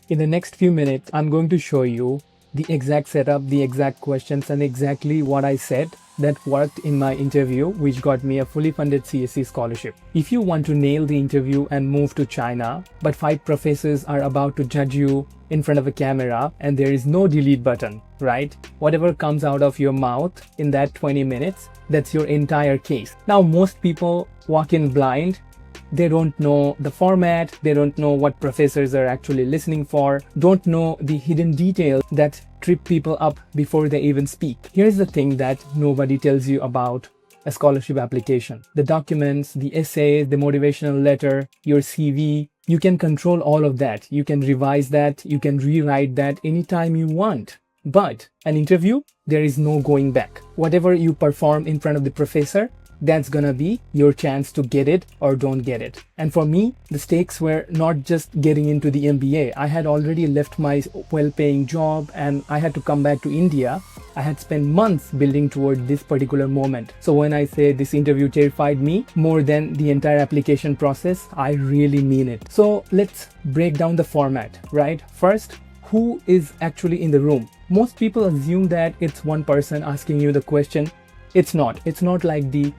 In the next few minutes, I'm going to show you the exact setup, the exact questions, and exactly what I said that worked in my interview, which got me a fully funded CSC scholarship. If you want to nail the interview and move to China, but 5 professors are about to judge you in front of a camera and there is no delete button, right? Whatever comes out of your mouth in that 20 minutes, that's your entire case. Now, most people walk in blind. They don't know the format, they don't know what professors are actually listening for, don't know the hidden details that trip people up before they even speak. Here's the thing that nobody tells you about a scholarship application. The documents, the essays, the motivational letter, your CV, you can control all of that. You can revise that, you can rewrite that anytime you want. But an interview, there is no going back. Whatever you perform in front of the professor, that's gonna be your chance to get it or don't get it. And for me, the stakes were not just getting into the MBA. I had already left my well-paying job and I had to come back to India. I had spent months building toward this particular moment. So when I say this interview terrified me more than the entire application process, I really mean it. So let's break down the format, right? First, who is actually in the room? Most people assume that it's one person asking you the question. It's not. It's not like the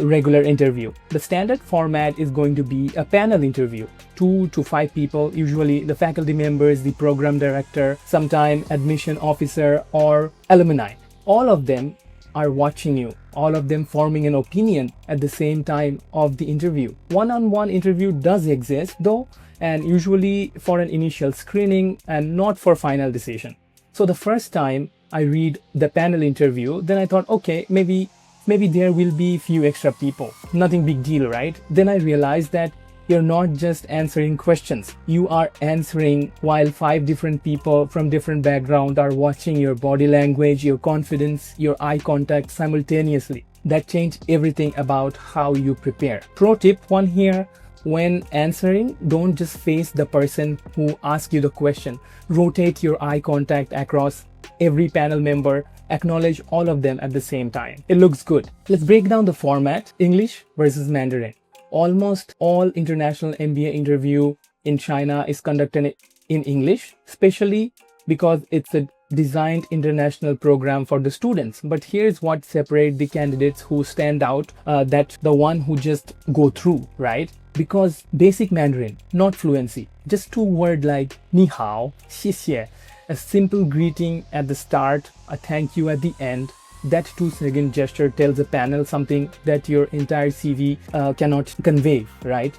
regular interview. The standard format is going to be a panel interview. 2 to 5 people, usually the faculty members, the program director, sometime admission officer or alumni. All of them are watching you, all of them forming an opinion at the same time of the interview. One-on-one interview does exist though, and usually for an initial screening and not for final decision. So the first time I read the panel interview, then I thought, okay, maybe there will be few extra people. Nothing big deal, right? Then I realized that you're not just answering questions. You are answering while 5 different people from different backgrounds are watching your body language, your confidence, your eye contact simultaneously. That changed everything about how you prepare. Pro tip 1 here. When answering, don't just face the person who asked you the question. Rotate your eye contact across every panel member. Acknowledge all of them at the same time. It looks good. Let's break down the format. English versus Mandarin. Almost all international MBA interview in China is conducted in English, especially because it's a designed international program for the students. But here's what separates the candidates who stand out, that the one who just go through, right? Because basic Mandarin, not fluency. Just 2 words like ni hao, xie xie, a simple greeting at the start, a thank you at the end. That 2-second gesture tells a panel something that your entire CV cannot convey, right?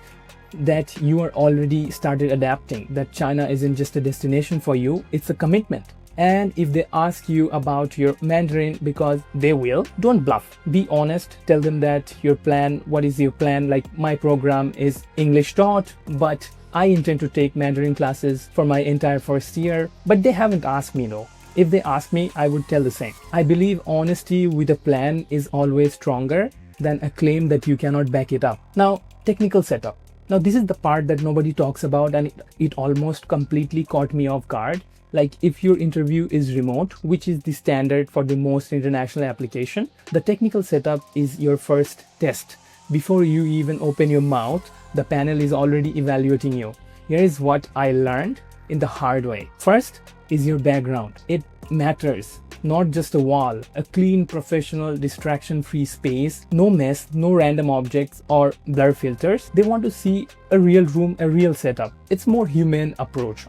That you are already started adapting, that China isn't just a destination for you, it's a commitment. And if they ask you about your Mandarin, because they will, don't bluff. Be honest. Tell them that your plan, what is your plan? Like, my program is English taught, but I intend to take Mandarin classes for my entire first year. But they haven't asked me, no. If they ask me, I would tell the same. I believe honesty with a plan is always stronger than a claim that you cannot back it up. Now, technical setup. Now, this is the part that nobody talks about, and it almost completely caught me off guard. Like, if your interview is remote, which is the standard for the most international application, the technical setup is your first test. Before you even open your mouth, the panel is already evaluating you. Here is what I learned in the hard way. First is your background. It matters. Not just a wall, a clean, professional, distraction-free space, no mess, no random objects or blur filters. They want to see a real room, a real setup. It's more human approach.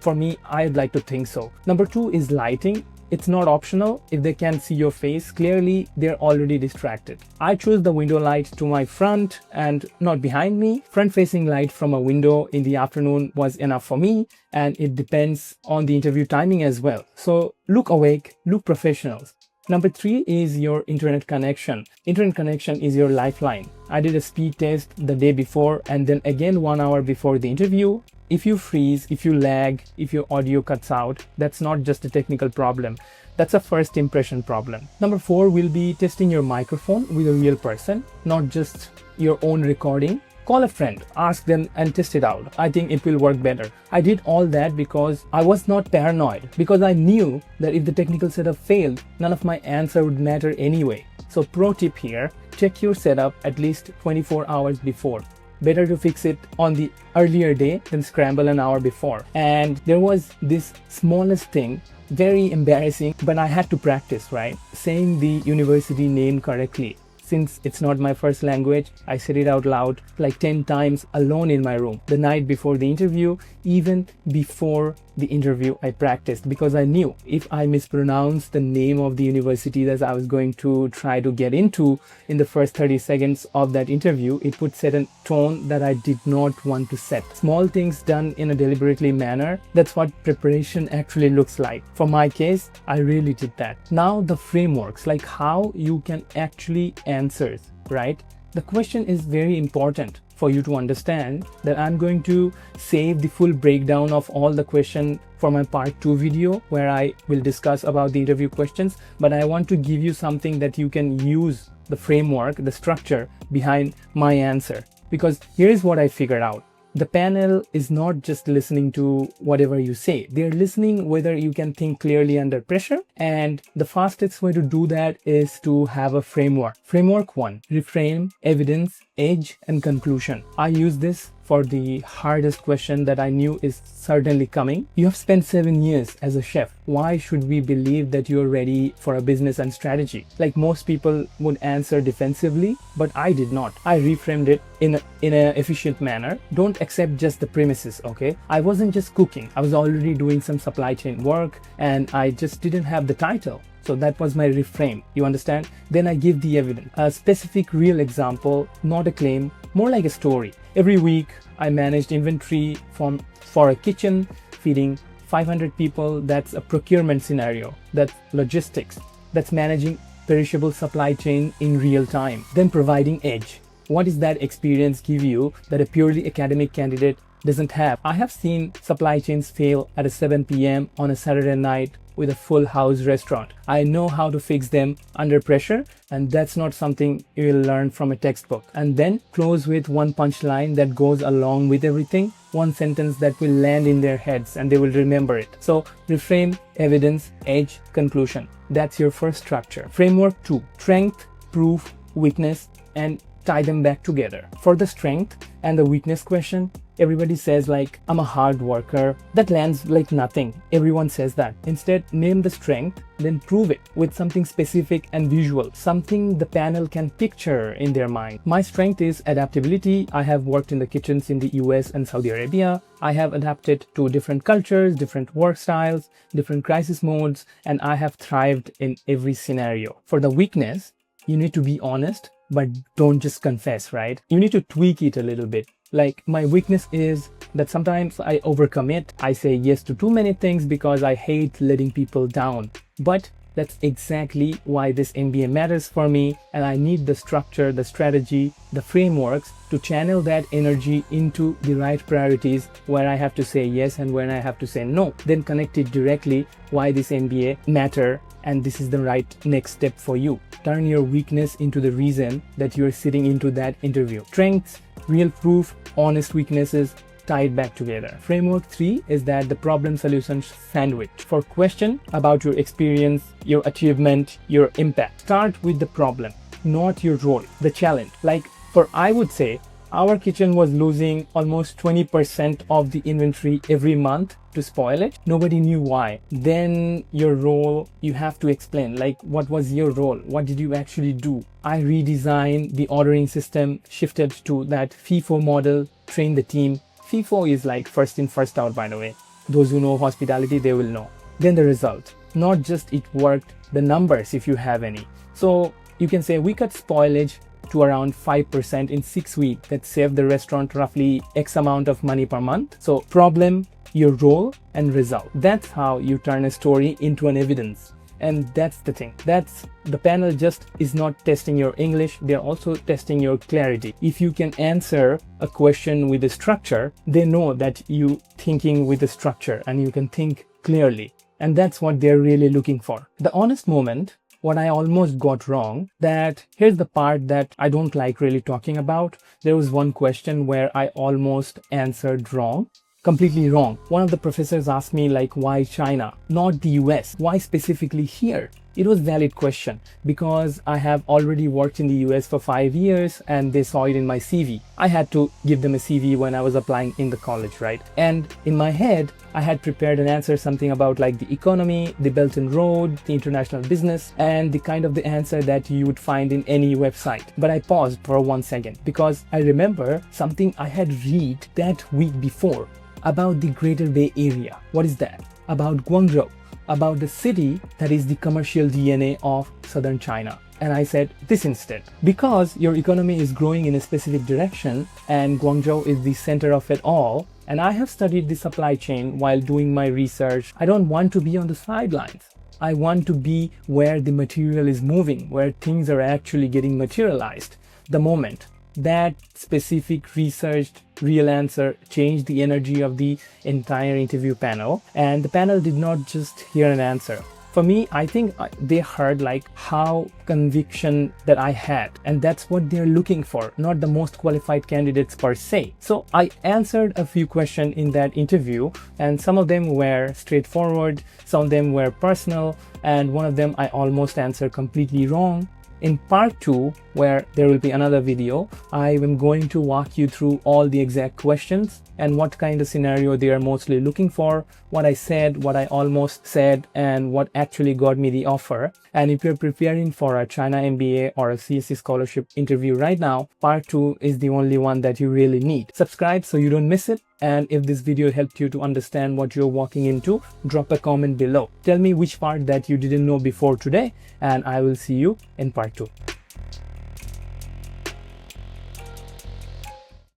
For me, I'd like to think so. Number 2 is lighting. It's not optional. If they can't see your face clearly, they're already distracted. I chose the window light to my front and not behind me. Front-facing light from a window in the afternoon was enough for me, and it depends on the interview timing as well. So look awake, look professional. Number 3 is your internet connection. Internet connection is your lifeline. I did a speed test the day before and then again 1 hour before the interview. If you freeze, if you lag, if your audio cuts out, that's not just a technical problem. That's a first impression problem. Number 4 will be testing your microphone with a real person, not just your own recording. Call a friend, ask them and test it out. I think it will work better. I did all that because I was not paranoid, because I knew that if the technical setup failed, none of my answer would matter anyway. So pro tip here, check your setup at least 24 hours before. Better to fix it on the earlier day than scramble an hour before. And there was this smallest thing, very embarrassing, but I had to practice, right? Saying the university name correctly. Since it's not my first language, I said it out loud like 10 times alone in my room. The night before the interview, even before the interview, I practiced because I knew if I mispronounced the name of the university that I was going to try to get into in the first 30 seconds of that interview, it would set a tone that I did not want to set. Small things done in a deliberately manner, that's what preparation actually looks like. For my case, I really did that. Now the frameworks, like how you can actually answer, right? The question is very important for you to understand that I'm going to save the full breakdown of all the question for my part 2 video where I will discuss about the interview questions, but I want to give you something that you can use the framework, the structure behind my answer. Because here is what I figured out. The panel is not just listening to whatever you say. They're listening whether you can think clearly under pressure. And the fastest way to do that is to have a framework. Framework 1, reframe, evidence, edge, and conclusion. I use this for the hardest question that I knew is certainly coming. You have spent 7 years as a chef. Why should we believe that you're ready for a business and strategy? Like most people would answer defensively, but I did not. I reframed it in an efficient manner. Don't accept just the premises, okay? I wasn't just cooking. I was already doing some supply chain work and I just didn't have the title. So that was my reframe, you understand? Then I give the evidence, a specific real example, not a claim, more like a story. Every week I managed inventory for a kitchen feeding 500 people. That's a procurement scenario, that's logistics, that's managing perishable supply chain in real time. Then providing edge. What does that experience give you that a purely academic candidate doesn't have? I have seen supply chains fail at a 7 p.m. on a Saturday night with a full house restaurant. I know how to fix them under pressure, and that's not something you will learn from a textbook. And then close with one punchline that goes along with everything, one sentence that will land in their heads and they will remember it. So reframe, evidence, edge, conclusion. That's your first structure. Framework 2, strength, proof, weakness, and tie them back together. For the strength and the weakness question, everybody says like, I'm a hard worker. That lands like nothing. Everyone says that. Instead, name the strength, then prove it with something specific and visual, something the panel can picture in their mind. My strength is adaptability. I have worked in the kitchens in the US and Saudi Arabia. I have adapted to different cultures, different work styles, different crisis modes, and I have thrived in every scenario. For the weakness, you need to be honest, but don't just confess, right? You need to tweak it a little bit. Like, my weakness is that sometimes I overcommit. I say yes to too many things because I hate letting people down. But that's exactly why this MBA matters for me, and I need the structure, the strategy, the frameworks to channel that energy into the right priorities where I have to say yes and when I have to say no. Then connect it directly why this MBA matter, and this is the right next step for you. Turn your weakness into the reason that you're sitting into that interview. Strengths, real proof, honest weaknesses, tied back together. Framework 3 is that the problem solution sandwich. For question about your experience, your achievement, your impact, start with the problem, not your role, the challenge. Like, I would say our kitchen was losing almost 20% of the inventory every month to spoilage. Nobody knew why. Then your role, you have to explain, like, what was your role? What did you actually do? I redesigned the ordering system, shifted to that FIFO model, trained the team. FIFO is like first in, first out, by the way. Those who know hospitality, they will know. Then the result, not just it worked, the numbers if you have any. So you can say we cut spoilage to around 5% in 6 weeks. That saved the restaurant roughly X amount of money per month. So problem, your role, and result. That's how you turn a story into an evidence. And that's the thing. That's the panel just is not testing your English. They're also testing your clarity. If you can answer a question with a structure, they know that you thinking with a structure and you can think clearly. And that's what they're really looking for. The honest moment, what I almost got wrong, that here's the part that I don't like really talking about. There was one question where I almost answered wrong. Completely wrong. One of the professors asked me like, why China, not the US? Why specifically here? It was valid question because I have already worked in the US for 5 years and they saw it in my CV. I had to give them a CV when I was applying in the college, right? And in my head, I had prepared an answer something about like the economy, the Belt and Road, the international business, and the kind of the answer that you would find in any website. But I paused for 1 second because I remember something I had read that week before about the Greater Bay Area. What is that? About Guangzhou, about the city that is the commercial DNA of southern China. And I said this instead, because your economy is growing in a specific direction and Guangzhou is the center of it all, and I have studied the supply chain while doing my research. I don't want to be on the sidelines. I want to be where the material is moving, where things are actually getting materialized. The moment that specific researched real answer changed the energy of the entire interview panel, and the panel did not just hear an answer. For me, I think they heard like how conviction that I had, and that's what they're looking for, not the most qualified candidates per se. So I answered a few questions in that interview, and some of them were straightforward, some of them were personal, and one of them I almost answered completely wrong. In part 2, where there will be another video, I am going to walk you through all the exact questions and what kind of scenario they are mostly looking for, what I said, what I almost said, and what actually got me the offer. And if you're preparing for a China MBA or a CSC Scholarship interview right now, part 2 is the only one that you really need. Subscribe so you don't miss it. And if this video helped you to understand what you're walking into, drop a comment below. Tell me which part that you didn't know before today, and I will see you in part 2.